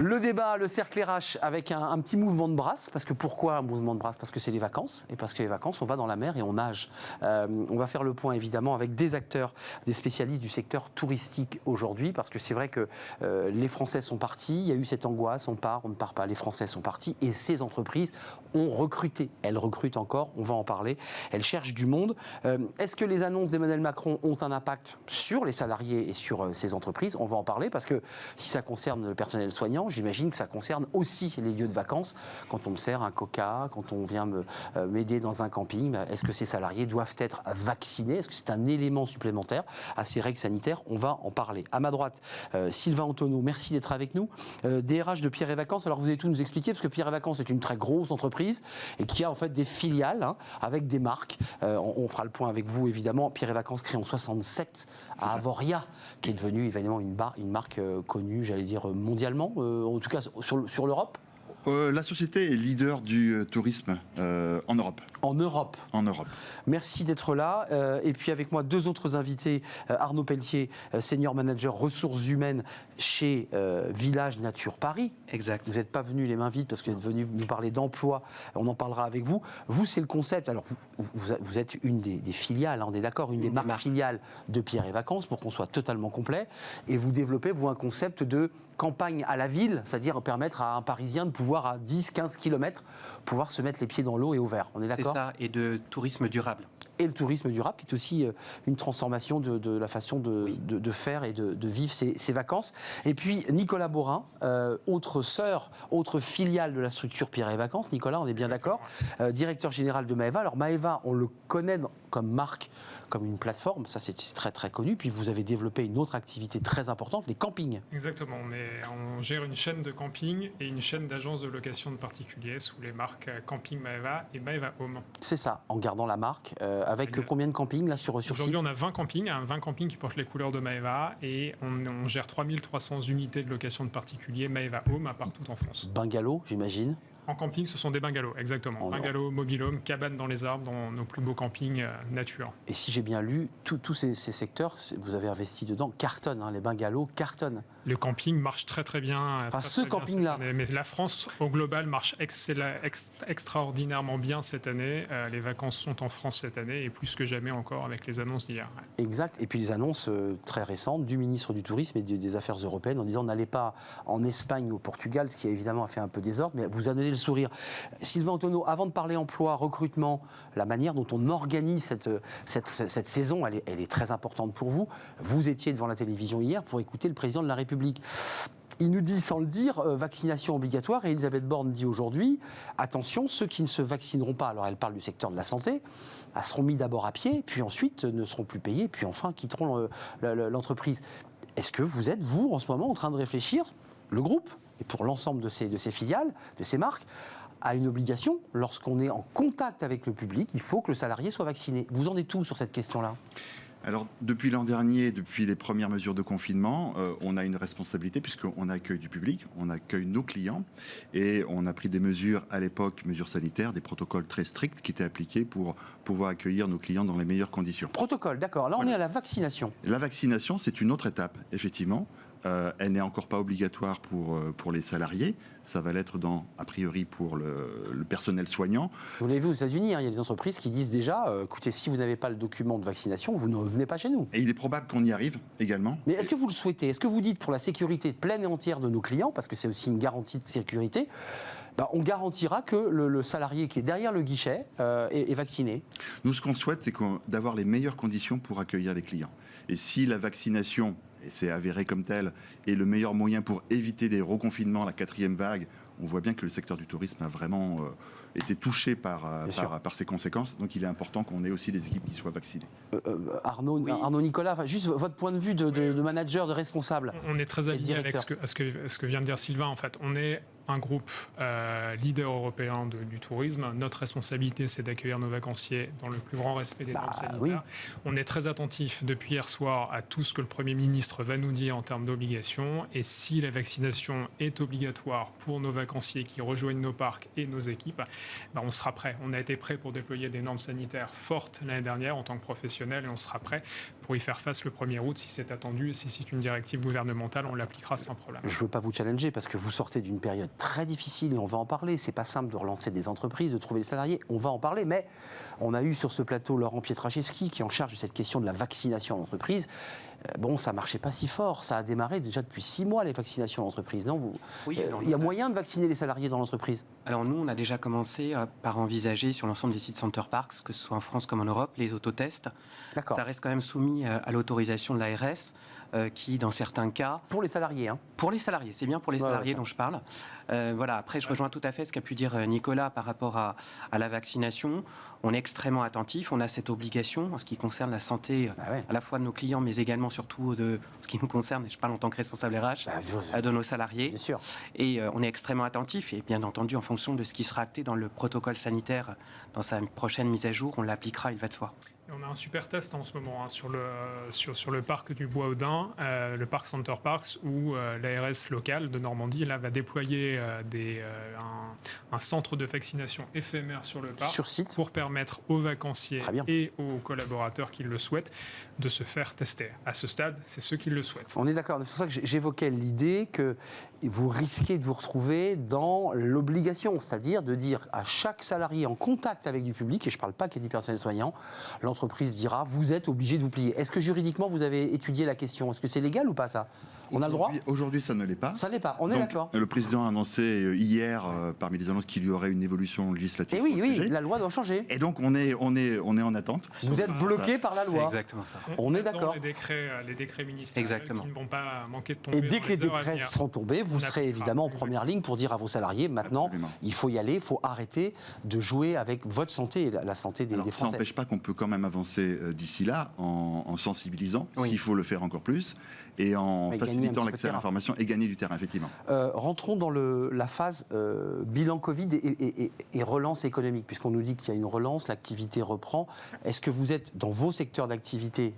Le débat, le cercle RH avec un petit mouvement de brasse. Parce que pourquoi un mouvement de brasse? Parce que c'est les vacances. Et parce que les vacances, on va dans la mer et on nage. On va faire le point évidemment avec des acteurs, des spécialistes du secteur touristique aujourd'hui. Parce que c'est vrai que les Français sont partis. Il y a eu cette angoisse, on part, on ne part pas. Les Français sont partis. Et ces entreprises ont recruté. Elles recrutent encore, on va en parler. Elles cherchent du monde. Est-ce que les annonces d'Emmanuel Macron ont un impact sur les salariés et sur ces entreprises? On va en parler parce que si ça concerne le personnel soignant, j'imagine que ça concerne aussi les lieux de vacances. Quand on me sert un coca, quand on vient m'aider dans un camping, est-ce que ces salariés doivent être vaccinés? Est-ce que c'est un élément supplémentaire à ces règles sanitaires? On va en parler. À ma droite, Sylvain Antonneau, merci d'être avec nous. DRH de Pierre et Vacances. Alors vous allez tout nous expliquer parce que Pierre et Vacances est une très grosse entreprise et qui a en fait des filiales avec des marques. On fera le point avec vous évidemment. Pierre et Vacances créé en 67 à Avoria, qui est devenue évidemment une marque connue, j'allais dire mondialement, en tout cas sur l'Europe. La société est leader du tourisme en Europe. En Europe. En Europe. Merci d'être là. Et puis avec moi, deux autres invités. Arnaud Pelletier, senior manager ressources humaines chez Village Nature Paris. Exact. Vous n'êtes pas venu les mains vides parce que vous êtes venu nous parler d'emploi. On en parlera avec vous. Vous, c'est le concept. Alors, vous êtes une des filiales, on est d'accord, une des marques filiales de Pierre et Vacances pour qu'on soit totalement complet. Et vous développez, vous, un concept de campagne à la ville, c'est-à-dire permettre à un Parisien de pouvoir, à 10-15 km, pouvoir se mettre les pieds dans l'eau et au vert. On est d'accord ? C'est ça, et de tourisme durable. Et le tourisme durable, qui est aussi une transformation de la façon de faire et de vivre ses vacances. Et puis Nicolas Borin, autre filiale de la structure Pierre et Vacances. Nicolas, on est bien d'accord, directeur général de Maeva. Alors Maeva, on le connaît comme marque, comme une plateforme, ça c'est très très connu. Puis vous avez développé une autre activité très importante, les campings. Exactement, on gère une chaîne de camping et une chaîne d'agences de location de particuliers sous les marques Camping Maeva et Maeva Home. C'est ça, en gardant la marque. Avec combien de campings là sur site? Aujourd'hui, on a 20 campings qui portent les couleurs de Maeva et on gère 3300 unités de location de particuliers Maeva Home partout en France. Bungalow, j'imagine. En camping, ce sont des bungalows, exactement. Bungalows, mobil-home, cabanes dans les arbres, dans nos plus beaux campings nature. Et si j'ai bien lu, tous ces secteurs, vous avez investi dedans, cartonnent, les bungalows cartonnent. Le camping marche très très bien. Enfin, ce camping-là. Mais la France, au global, marche extraordinairement bien cette année. Les vacances sont en France cette année et plus que jamais encore avec les annonces d'hier. Exact. Et puis les annonces très récentes du ministre du Tourisme et des Affaires européennes en disant n'allez pas en Espagne ou au Portugal, ce qui évidemment a fait un peu désordre, mais vous a donné le sourire. Sylvain Antonneau, avant de parler emploi, recrutement, la manière dont on organise cette saison, elle est très importante pour vous. Vous étiez devant la télévision hier pour écouter le président de la République. Il nous dit, sans le dire, vaccination obligatoire. Et Elisabeth Borne dit aujourd'hui, attention, ceux qui ne se vaccineront pas, alors elle parle du secteur de la santé, seront mis d'abord à pied, puis ensuite ne seront plus payés, puis enfin quitteront l'entreprise. Est-ce que vous êtes, vous, en ce moment, en train de réfléchir, le groupe, et pour l'ensemble de ces filiales, de ces marques, à une obligation, lorsqu'on est en contact avec le public, il faut que le salarié soit vacciné. Vous en êtes où sur cette question-là ? Alors, depuis l'an dernier, depuis les premières mesures de confinement, on a une responsabilité puisqu'on accueille du public, on accueille nos clients et on a pris des mesures à l'époque, mesures sanitaires, des protocoles très stricts qui étaient appliqués pour pouvoir accueillir nos clients dans les meilleures conditions. Protocole, d'accord. Là, on est à la vaccination. La vaccination, c'est une autre étape, effectivement. Elle n'est encore pas obligatoire pour les salariés. Ça va l'être a priori pour le personnel soignant. Vous l'avez vu aux États-Unis, il y a des entreprises qui disent déjà, écoutez, si vous n'avez pas le document de vaccination, vous ne venez pas chez nous. Et il est probable qu'on y arrive également. Mais est-ce que vous le souhaitez? Est-ce que vous dites pour la sécurité pleine et entière de nos clients, parce que c'est aussi une garantie de sécurité, on garantira que le salarié qui est derrière le guichet est vacciné? Nous, ce qu'on souhaite, c'est d'avoir les meilleures conditions pour accueillir les clients. Et si la vaccination, et c'est avéré comme tel, est le meilleur moyen pour éviter des reconfinements, la 4e vague, on voit bien que le secteur du tourisme a vraiment été touché par ces conséquences. Donc il est important qu'on ait aussi des équipes qui soient vaccinées. Arnaud, Nicolas, juste votre point de vue de manager, de responsable. On est très aligné avec ce que vient de dire Sylvain. En fait, on est un groupe leader européen du tourisme. Notre responsabilité, c'est d'accueillir nos vacanciers dans le plus grand respect des normes sanitaires. Oui. On est très attentif depuis hier soir à tout ce que le Premier ministre va nous dire en termes d'obligations. Et si la vaccination est obligatoire pour nos vacanciers qui rejoignent nos parcs et nos équipes, on sera prêt. On a été prêt pour déployer des normes sanitaires fortes l'année dernière en tant que professionnel et on sera prêt pour y faire face le 1er août si c'est attendu. Et si c'est une directive gouvernementale, on l'appliquera sans problème. Je ne veux pas vous challenger parce que vous sortez d'une période très difficile et on va en parler. C'est pas simple de relancer des entreprises, de trouver des salariés. On va en parler, mais on a eu sur ce plateau Laurent Pietraszewski qui est en charge de cette question de la vaccination en entreprise. Bon, ça marchait pas si fort. Ça a démarré déjà depuis 6 mois les vaccinations en entreprise, non Oui, il y a moyen de vacciner les salariés dans l'entreprise. Alors nous, on a déjà commencé par envisager sur l'ensemble des sites Center Parcs, que ce soit en France comme en Europe, les autotests. D'accord. Ça reste quand même soumis à l'autorisation de l'ARS, qui, dans certains cas... Pour les salariés, hein. Pour les salariés, c'est bien pour les salariés dont je parle. Voilà. Après, je rejoins tout à fait ce qu'a pu dire Nicolas par rapport à la vaccination. On est extrêmement attentif, on a cette obligation en ce qui concerne la santé à la fois de nos clients, mais également surtout de ce qui nous concerne, et je parle en tant que responsable RH, de nos salariés. Bien sûr. Et on est extrêmement attentif, et bien entendu, en fonction de ce qui sera acté dans le protocole sanitaire, dans sa prochaine mise à jour, on l'appliquera, il va de soi. Et on a un super test en ce moment sur le parc du Bois-Audin, le parc Center Parks, où l'ARS locale de Normandie là, va déployer un centre de vaccination éphémère sur le parc Sur site. pour permettre aux vacanciers et aux collaborateurs qui le souhaitent de se faire tester. À ce stade, c'est ceux qui le souhaitent. On est d'accord. C'est pour ça que j'évoquais l'idée que vous risquez de vous retrouver dans l'obligation, c'est-à-dire de dire à chaque salarié en contact avec du public, et je ne parle pas qu'il y ait du personnel soignant, l'entreprise dira vous êtes obligé de vous plier. Est-ce que juridiquement vous avez étudié la question? Est-ce que c'est légal ou pas ça? On a le droit? Aujourd'hui, ça ne l'est pas. Ça ne l'est pas, on est d'accord. Le président a annoncé hier, parmi les annonces, qu'il y aurait une évolution législative. Et oui, la loi doit changer. Et donc, on est en attente. Vous êtes bloqué par la loi. C'est exactement ça. On est d'accord. Les décrets ministériels qui ne vont pas manquer de tomber. Et dès dans que les les heures à décrets venir. seront tombés, vous serez évidemment en première ligne pour dire à vos salariés, maintenant, il faut y aller, il faut arrêter de jouer avec votre santé et la santé des Ça Français. n'empêche pas qu'on peut quand même avancer d'ici là en sensibilisant, s'il faut le faire encore plus, et en facilitant l'accès à l'information et gagner du terrain, effectivement. Rentrons dans la phase bilan Covid et relance économique, puisqu'on nous dit qu'il y a une relance, l'activité reprend. Est-ce que vous êtes dans vos secteurs d'activité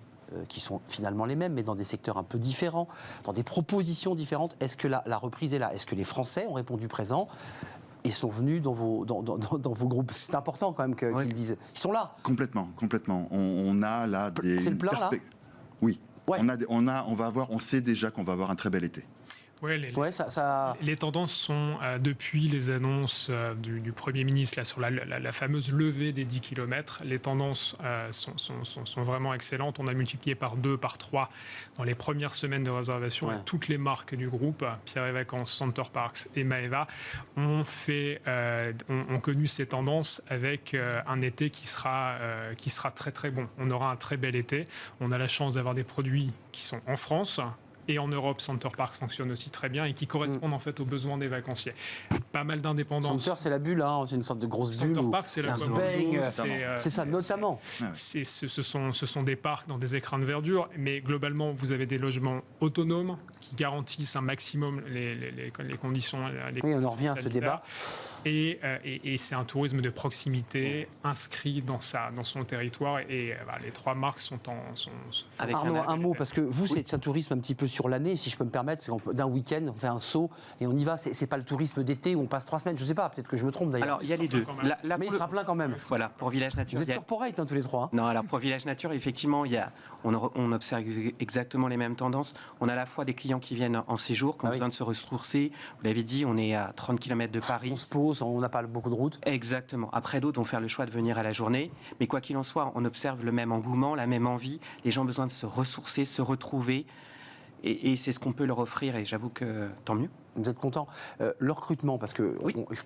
qui sont finalement les mêmes, mais dans des secteurs un peu différents, dans des propositions différentes, est-ce que la reprise est là? Est-ce que les Français ont répondu présent et sont venus dans vos groupes? C'est important quand même qu'ils le disent. Ils sont là. Complètement. On a là des... C'est le plan, là? Oui. Ouais. On sait déjà qu'on va avoir un très bel été. Ouais, les tendances sont, depuis les annonces du Premier ministre là, sur la fameuse levée des 10 km, les tendances sont vraiment excellentes. On a multiplié par 2, par 3 dans les premières semaines de réservation. Et toutes les marques du groupe, Pierre et Vacances, Center Parcs et Maeva, ont connu ces tendances avec un été qui sera très très bon. On aura un très bel été. On a la chance d'avoir des produits qui sont en France. Et en Europe, Center Parcs fonctionne aussi très bien et qui correspondent en fait aux besoins des vacanciers. Pas mal d'indépendance. Center, c'est la bulle, hein, c'est une sorte de grosse bulle. Center Parcs, c'est la baigne. C'est ça, notamment. Ce sont des parcs dans des écrans de verdure, mais globalement, vous avez des logements autonomes qui garantissent un maximum les conditions. Oui, on en revient à ce débat. Et c'est un tourisme de proximité inscrit dans son territoire. Et les trois marques sont Arnaud, un mot, parce que vous, c'est un tourisme un petit peu sur l'année, si je peux me permettre. D'un week-end, on fait un saut et on y va. C'est pas le tourisme d'été où on passe 3 semaines. Je sais pas, peut-être que je me trompe d'ailleurs. Alors, il y a les deux. Mais il sera plein quand même. Voilà, pour Village Nature. Vous êtes corporate, tous les trois. Non, alors pour Village Nature, effectivement, on observe exactement les mêmes tendances. On a à la fois des clients qui viennent en séjour, qui ont besoin de se ressourcer. Vous l'avez dit, on est à 30 km de Paris. On se pose, on n'a pas beaucoup de routes. Exactement. Après, d'autres vont faire le choix de venir à la journée. Mais quoi qu'il en soit, on observe le même engouement, la même envie. Les gens ont besoin de se ressourcer, se retrouver. Et c'est ce qu'on peut leur offrir. Et j'avoue que tant mieux. Vous êtes content. Le recrutement, parce que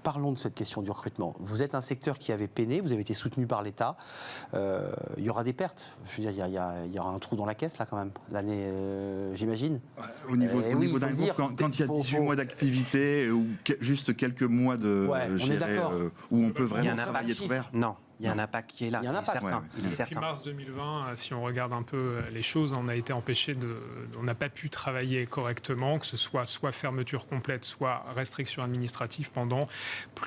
parlons de cette question du recrutement. Vous êtes un secteur qui avait peiné, vous avez été soutenu par l'État. Il y aura des pertes. Je veux dire, il y aura un trou dans la caisse, là, quand même, l'année, j'imagine. Au niveau d'un groupe, quand il y a 18 mois d'activité ou juste quelques mois où on peut vraiment travailler ouvert. Non. Il y a un impact qui est là. Il y a un impact, certain. Depuis mars 2020, si on regarde un peu les choses, on a été empêché on n'a pas pu travailler correctement, que ce soit fermeture complète, soit restriction administrative pendant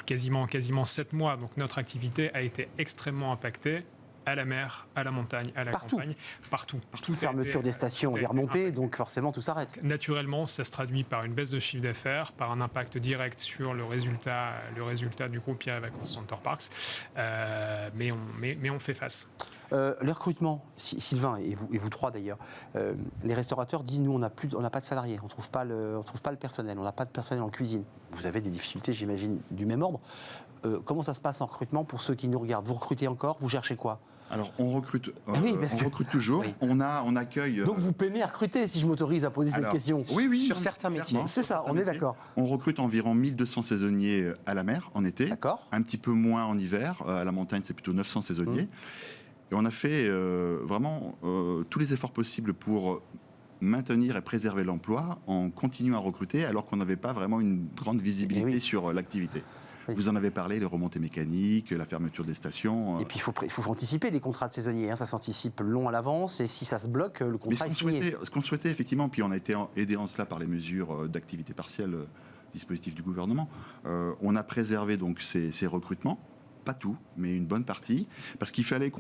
quasiment 7 mois. Donc notre activité a été extrêmement impactée. À la mer, à la montagne, à la campagne, partout. Fermeture des stations, des remontées, donc forcément tout s'arrête. Naturellement, ça se traduit par une baisse de chiffre d'affaires, par un impact direct sur le résultat du groupe Pierre et Vacances Center Parks, mais on fait face. Les recrutements, Sylvain et vous trois d'ailleurs, les restaurateurs disent nous on n'a pas de salariés, on trouve pas le personnel, on n'a pas de personnel en cuisine. Vous avez des difficultés, j'imagine, du même ordre. Comment ça se passe en recrutement pour ceux qui nous regardent? Vous recrutez encore? Vous cherchez quoi? Alors, on recrute, on recrute toujours. Oui. On accueille. Donc, vous peinez à recruter, si je m'autorise à poser cette question. Oui. Sur certains métiers. C'est ça, on est d'accord. On recrute environ 1200 saisonniers à la mer en été. D'accord. Un petit peu moins en hiver. À la montagne, c'est plutôt 900 saisonniers. Et on a fait vraiment tous les efforts possibles pour maintenir et préserver l'emploi en continuant à recruter alors qu'on n'avait pas vraiment une grande visibilité sur l'activité. Vous en avez parlé, les remontées mécaniques, la fermeture des stations. Et puis il faut anticiper les contrats de saisonniers, ça s'anticipe long à l'avance et si ça se bloque, le contrat est signé. Ce qu'on souhaitait effectivement, puis on a été aidé en cela par les mesures d'activité partielle, dispositif du gouvernement, on a préservé donc ces recrutements, pas tout, mais une bonne partie, parce qu'il fallait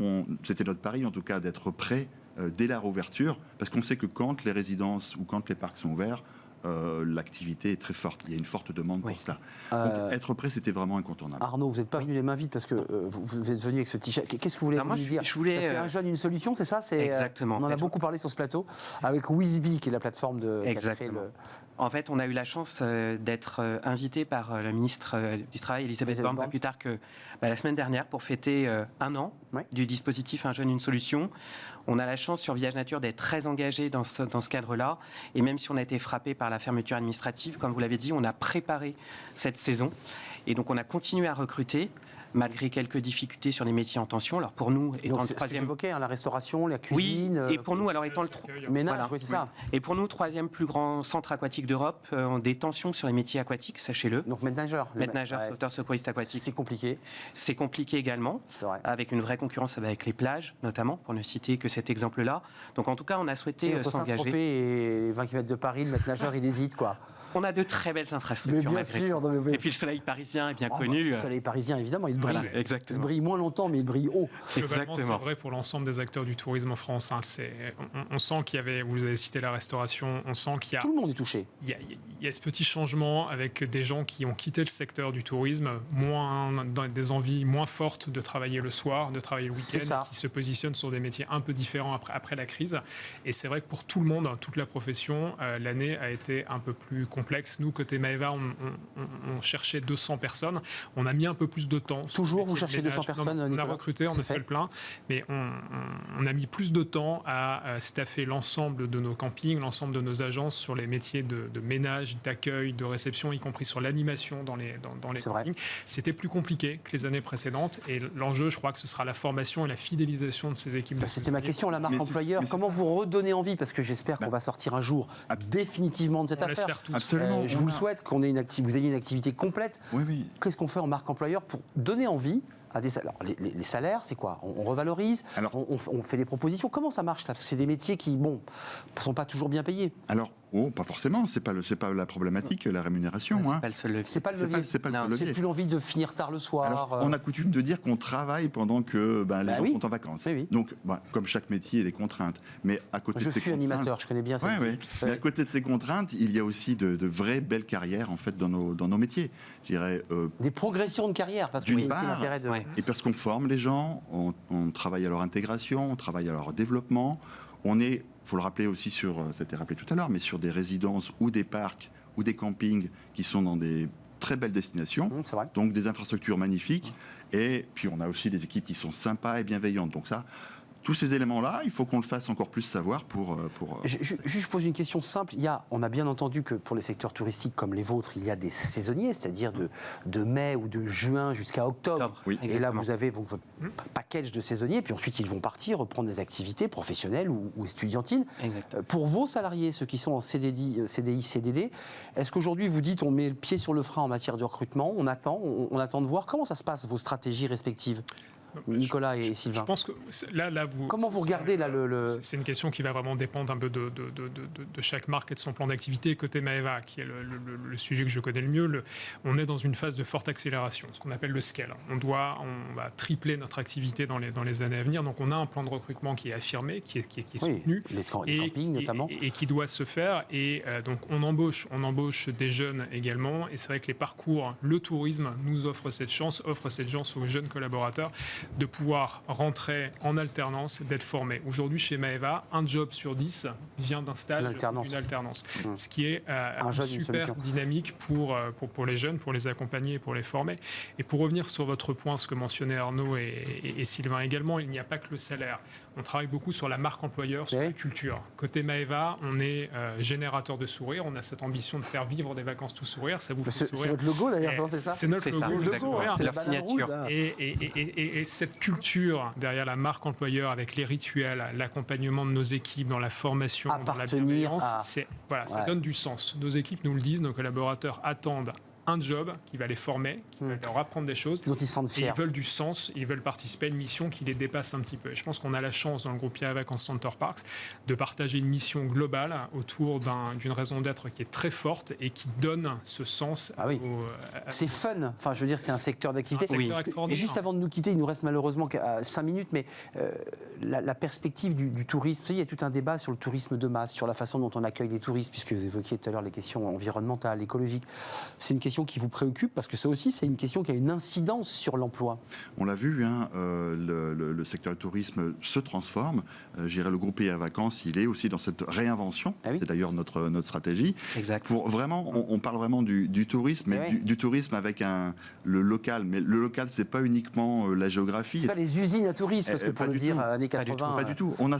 c'était notre pari en tout cas, d'être prêt dès la réouverture, parce qu'on sait que quand les résidences ou quand les parcs sont ouverts, l'activité est très forte. Il y a une forte demande pour cela. Donc, être prêt, c'était vraiment incontournable. Arnaud, vous n'êtes pas venu les mains vides parce que vous êtes venu avec ce t-shirt. Qu'est-ce que vous voulez dire? Je voulais... Parce qu'un jeune, une solution, c'est ça? Exactement. On en a beaucoup parlé sur ce plateau, avec Wizbee, qui est la plateforme de... Exactement. En fait, on a eu la chance d'être invité par le ministre du Travail, Elisabeth Borne, pas plus tard que la semaine dernière, pour fêter 1 an du dispositif Un jeune, une solution. On a la chance sur Village Nature d'être très engagé dans ce cadre-là. Et même si on a été frappé par la fermeture administrative, comme vous l'avez dit, on a préparé cette saison. Et donc, on a continué à recruter, malgré quelques difficultés sur les métiers en tension. Alors pour nous, étant le troisième... évoqué, la restauration, la cuisine... Oui, et pour nous, alors étant le... Ménage, c'est ça. Et pour nous, troisième plus grand centre aquatique d'Europe, des tensions sur les métiers aquatiques, sachez-le. Donc maître nageur. Sauveteur, secouriste aquatique. C'est compliqué. C'est compliqué également, avec une vraie concurrence avec les plages, notamment, pour ne citer que cet exemple-là. Donc en tout cas, on a souhaité s'engager. Saint-Tropez et 20 km de Paris, le maître nageur, il hésite, quoi. On a de très belles infrastructures. Mais bien sûr. Et puis le soleil parisien est bien connu. Le soleil parisien, évidemment, il brille. Voilà, exactement. Il brille moins longtemps, mais il brille haut. Globalement, c'est vrai pour l'ensemble des acteurs du tourisme en France. Hein. On sent qu'il y avait, vous avez cité la restauration, on sent qu'il y a... Tout le monde est touché. Il y a ce petit changement avec des gens qui ont quitté le secteur du tourisme, dans des envies moins fortes de travailler le soir, de travailler le week-end, qui se positionnent sur des métiers un peu différents après la crise. Et c'est vrai que pour tout le monde, toute la profession, l'année a été un peu plus complexe. Nous, côté Maeva, on cherchait 200 personnes. On a mis un peu plus de temps. Toujours, vous cherchez 200 personnes, on a recruté, on a fait le plein, mais on a mis plus de temps à staffer l'ensemble de nos campings, l'ensemble de nos agences sur les métiers de ménage, d'accueil, de réception, y compris sur l'animation dans les campings. C'était plus compliqué que les années précédentes et l'enjeu, je crois que ce sera la formation et la fidélisation de ces équipes. C'était ma question, la marque employeur. Comment vous redonnez envie? Parce que j'espère qu'on va sortir un jour définitivement de cette affaire. Absolument. Je vous le souhaite, vous ayez une activité complète. Oui. Qu'est-ce qu'on fait en marque employeur pour donner envie à des salaires? Les salaires, c'est quoi? On revalorise, on fait des propositions. Comment ça marche là? C'est des métiers qui, ne sont pas toujours bien payés. Alors, pas forcément. C'est pas la problématique, la rémunération. C'est pas le seul levier. C'est pas le levier. C'est plus l'envie de finir tard le soir. Alors, on a coutume de dire qu'on travaille pendant que les gens sont en vacances. Oui. Donc, comme chaque métier, il y a des contraintes. Mais à côté je suis animateur, je connais bien ça. Mais à côté de ces contraintes, il y a aussi de vraies belles carrières en fait dans nos métiers. Je dirais. Des progressions de carrière, parce que c'est l'intérêt de. Et parce qu'on forme les gens, on travaille à leur intégration, on travaille à leur développement. Il faut le rappeler aussi c'était rappelé tout à l'heure, mais sur des résidences ou des parcs ou des campings qui sont dans des très belles destinations, donc des infrastructures magnifiques. Et puis on a aussi des équipes qui sont sympas et bienveillantes. Donc ça, tous ces éléments-là, il faut qu'on le fasse encore plus savoir pour... Je pose une question simple. On a bien entendu que pour les secteurs touristiques comme les vôtres, il y a des saisonniers, c'est-à-dire de mai ou de juin jusqu'à octobre. Oui, et là, vous avez votre package de saisonniers, puis ensuite ils vont partir, reprendre des activités professionnelles ou estudiantines. Pour vos salariés, ceux qui sont en CDI, CDD, est-ce qu'aujourd'hui vous dites on met le pied sur le frein en matière de recrutement, on attend de voir comment ça se passe, vos stratégies respectives? Nicolas et Sylvain. Je pense que là vous. Comment vous regardez là le... C'est une question qui va vraiment dépendre un peu de chaque marque et de son plan d'activité. Côté Maeva, qui est le sujet que je connais le mieux, on est dans une phase de forte accélération, ce qu'on appelle le scale. On va tripler notre activité dans les années à venir. Donc on a un plan de recrutement qui est affirmé, qui est soutenu, les campings notamment, et qui doit se faire. Et donc on embauche des jeunes également. Et c'est vrai que les parcours, le tourisme nous offre cette chance aux jeunes collaborateurs de pouvoir rentrer en alternance, d'être formés. Aujourd'hui, chez Maeva, un job sur 10 vient d'un stage ou d'une alternance. Ce qui est une super dynamique pour les jeunes, pour les accompagner et pour les former. Et pour revenir sur votre point, ce que mentionnaient Arnaud et Sylvain également, il n'y a pas que le salaire. On travaille beaucoup sur la marque employeur, sur la culture. Côté Maeva, on est générateur de sourire. On a cette ambition de faire vivre des vacances tout sourire. Ça vous fait sourire. C'est votre logo d'ailleurs, c'est ça ? C'est notre logo. C'est leur signature. Et cette culture derrière la marque employeur, avec les rituels, l'accompagnement de nos équipes dans la formation, dans la bienveillance, ça donne du sens. Nos équipes nous le disent, nos collaborateurs attendent un job qui va les former, qui va leur apprendre des choses. Dont ils se sentent fiers. Ils veulent du sens, ils veulent participer à une mission qui les dépasse un petit peu. Et je pense qu'on a la chance dans le groupe Pierre et Vacances Center Parks de partager une mission globale autour d'une raison d'être qui est très forte et qui donne ce sens. C'est fun. Enfin, je veux dire, c'est un secteur d'activité. C'est un secteur extraordinaire. Et juste avant de nous quitter, il nous reste malheureusement 5 minutes, mais la perspective du tourisme. Vous savez, il y a tout un débat sur le tourisme de masse, sur la façon dont on accueille les touristes, puisque vous évoquiez tout à l'heure les questions environnementales, écologiques. C'est une question qui vous préoccupe, parce que ça aussi, c'est une question qui a une incidence sur l'emploi. On l'a vu, le secteur du tourisme se transforme. Le groupe Pierre et Vacances, il est aussi dans cette réinvention. C'est d'ailleurs notre stratégie. Exact. Pour vraiment, on parle vraiment du tourisme, mais du tourisme avec le local. Mais le local, c'est pas uniquement la géographie. C'est pas les usines à tourisme, parce que pour le dire, années 80... Pas du tout. On a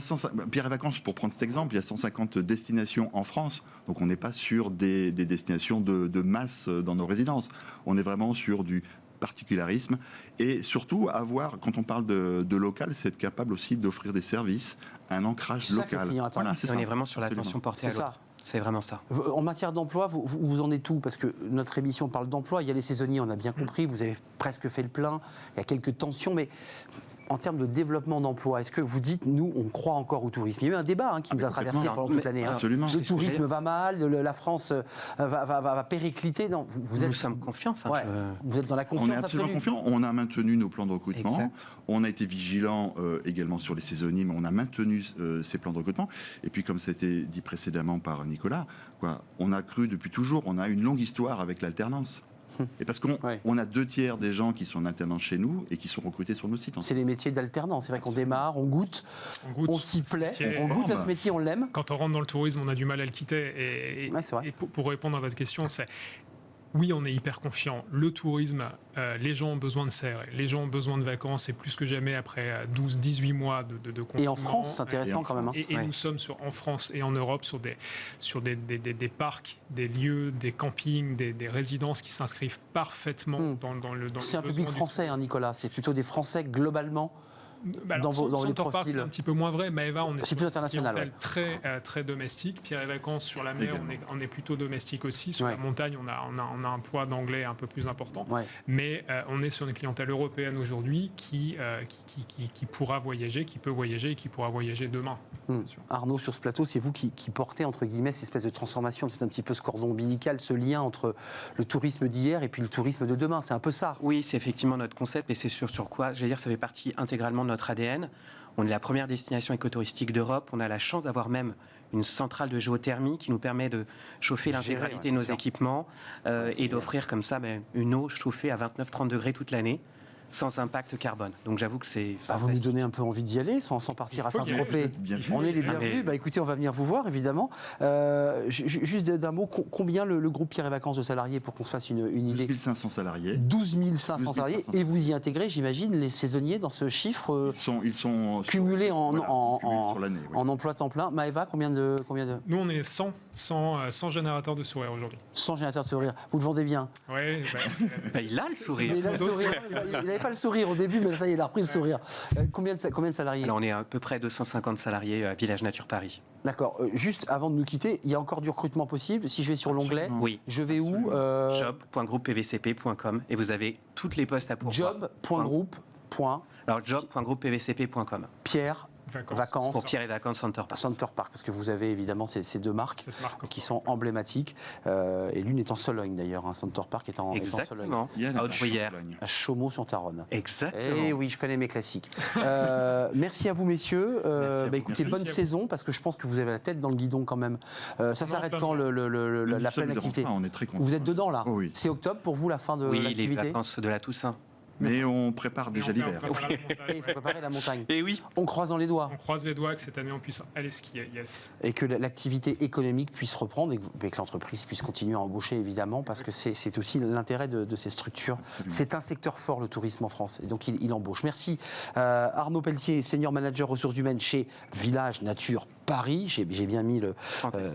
Pierre et Vacances, pour prendre cet exemple, il y a 150 destinations en France. Donc on n'est pas sur des destinations de masse dans nos résidences. On est vraiment sur du particularisme et surtout quand on parle de local, c'est être capable aussi d'offrir des services, un ancrage local. On est vraiment sur l'attention portée à l'autre. C'est vraiment ça. En matière d'emploi, vous en êtes où ? Parce que notre émission parle d'emploi, il y a les saisonniers, on a bien compris, vous avez presque fait le plein, il y a quelques tensions, mais... En termes de développement d'emploi, est-ce que vous dites, nous, on croit encore au tourisme ? Il y a eu un débat qui nous a traversé pendant toute l'année. Absolument. Le tourisme va mal, la France va péricliter. Non, nous sommes confiants. Vous êtes dans la confiance. On est absolument confiants. On a maintenu nos plans de recrutement. Exact. On a été vigilants également sur les saisonniers, mais on a maintenu ces plans de recrutement. Et puis, comme ça a été dit précédemment par Nicolas, on a cru depuis toujours, on a une longue histoire avec l'alternance. Et parce qu'on a 2/3 des gens qui sont en alternance chez nous et qui sont recrutés sur nos sites. C'est les métiers d'alternance. C'est vrai qu'on démarre, on goûte, on s'y plaît, on goûte à ce métier, on l'aime. Quand on rentre dans le tourisme, on a du mal à le quitter. Et pour répondre à votre question, c'est... Oui, on est hyper confiant. Le tourisme, les gens ont besoin de serre, les gens ont besoin de vacances, et plus que jamais après 12-18 mois de confinement. Et en France, c'est intéressant quand même. Et nous sommes en France et en Europe sur des parcs, des lieux, des campings, des résidences qui s'inscrivent parfaitement dans le c'est un public français, Nicolas. C'est plutôt des Français globalement. Dans les profils. C'est un petit peu moins vrai. Maeva, on est plus international. Très domestique. Pierre et Vacances sur la mer, on est plutôt domestique aussi. Sur la montagne, on a un poids d'anglais un peu plus important. Mais on est sur une clientèle européenne aujourd'hui qui pourra voyager, qui peut voyager et qui pourra voyager demain. Arnaud, sur ce plateau, c'est vous qui portez entre guillemets cette espèce de transformation. C'est un petit peu ce cordon ombilical, ce lien entre le tourisme d'hier et puis le tourisme de demain. C'est un peu ça. Oui, c'est effectivement notre concept et c'est sur quoi, ça fait partie intégralement de notre ADN. On est la première destination écotouristique d'Europe. On a la chance d'avoir même une centrale de géothermie qui nous permet de chauffer l'intégralité de nos équipements et d'offrir comme ça une eau chauffée à 29-30 degrés toute l'année, sans impact carbone. Donc j'avoue que c'est... vous nous donnez un peu envie d'y aller, sans partir à Saint-Tropez. On est les bienvenus. Écoutez, on va venir vous voir, évidemment. Juste d'un mot, combien le groupe Pierre et Vacances de salariés, pour qu'on se fasse une idée ? 12 500 salariés. 12 500 salariés. Et vous y intégrez, j'imagine, les saisonniers dans ce chiffre Ils sont cumulés en l'année, en emploi temps plein. Maeva, combien de... Nous, on est 100 générateurs de sourire aujourd'hui. 100 générateurs de sourire. Vous le vendez bien ? Oui. Il a le sourire. Il n'avait pas le sourire au début, mais ça y est, il a repris le sourire. Combien de salariés ? Alors, on est à peu près 250 salariés à Village Nature Paris. D'accord. Juste avant de nous quitter, il y a encore du recrutement possible. Si je vais sur l'onglet, je vais où ? Job.groupepvcp.com et vous avez toutes les postes à pourvoir. Job.groupe Alors job.groupepvcp.com. Pierre Vacances. Pour Pierre et Vacances Center Parcs. Center Parcs, parce que vous avez évidemment ces deux marques qui sont emblématiques. Et l'une est en Sologne d'ailleurs, Center Parcs est en Sologne. Exactement. À Chaumont-sur-Tharonne. Exactement. Et oui, je connais mes classiques. Merci à vous, messieurs. Écoutez, bonne saison, parce que je pense que vous avez la tête dans le guidon quand même. Ça s'arrête quand la pleine activité? On est très contents. Vous êtes dedans là? Oh, oui. C'est octobre pour vous la fin de l'activité? Oui, les vacances de la Toussaint. Mais on prépare déjà l'hiver. Il faut préparer la montagne. Et oui. On croise les doigts. On croise les doigts que cette année on puisse aller skier, yes. Et que l'activité économique puisse reprendre et que l'entreprise puisse continuer à embaucher, évidemment, parce que c'est aussi l'intérêt de ces structures. Absolument. C'est un secteur fort, le tourisme en France, et donc il embauche. Merci. Arnaud Pelletier, senior manager ressources humaines chez Village Nature Paris. J'ai bien mis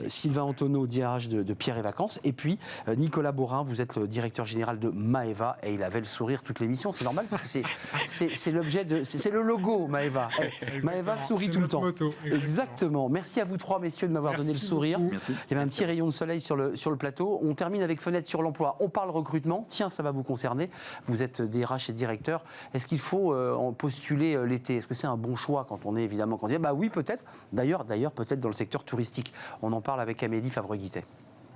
Sylvain Antonneau, DRH de Pierre et Vacances. Et puis Nicolas Borin, vous êtes le directeur général de Maeva, et il avait le sourire toute l'émission. C'est normal parce que c'est l'objet c'est le logo Maeva. Maeva sourit tout le temps. Moto, exactement. Merci à vous trois messieurs de m'avoir donné le sourire. Merci. Il y avait un petit rayon de soleil sur le plateau. On termine avec Fenêtre sur l'emploi. On parle recrutement. Tiens, ça va vous concerner. Vous êtes DRH et directeur. Est-ce qu'il faut en postuler l'été? Est-ce que c'est un bon choix quand on est évidemment candidat? Bah oui, peut-être. D'ailleurs, peut-être dans le secteur touristique. On en parle avec Amélie Favre-Guittet.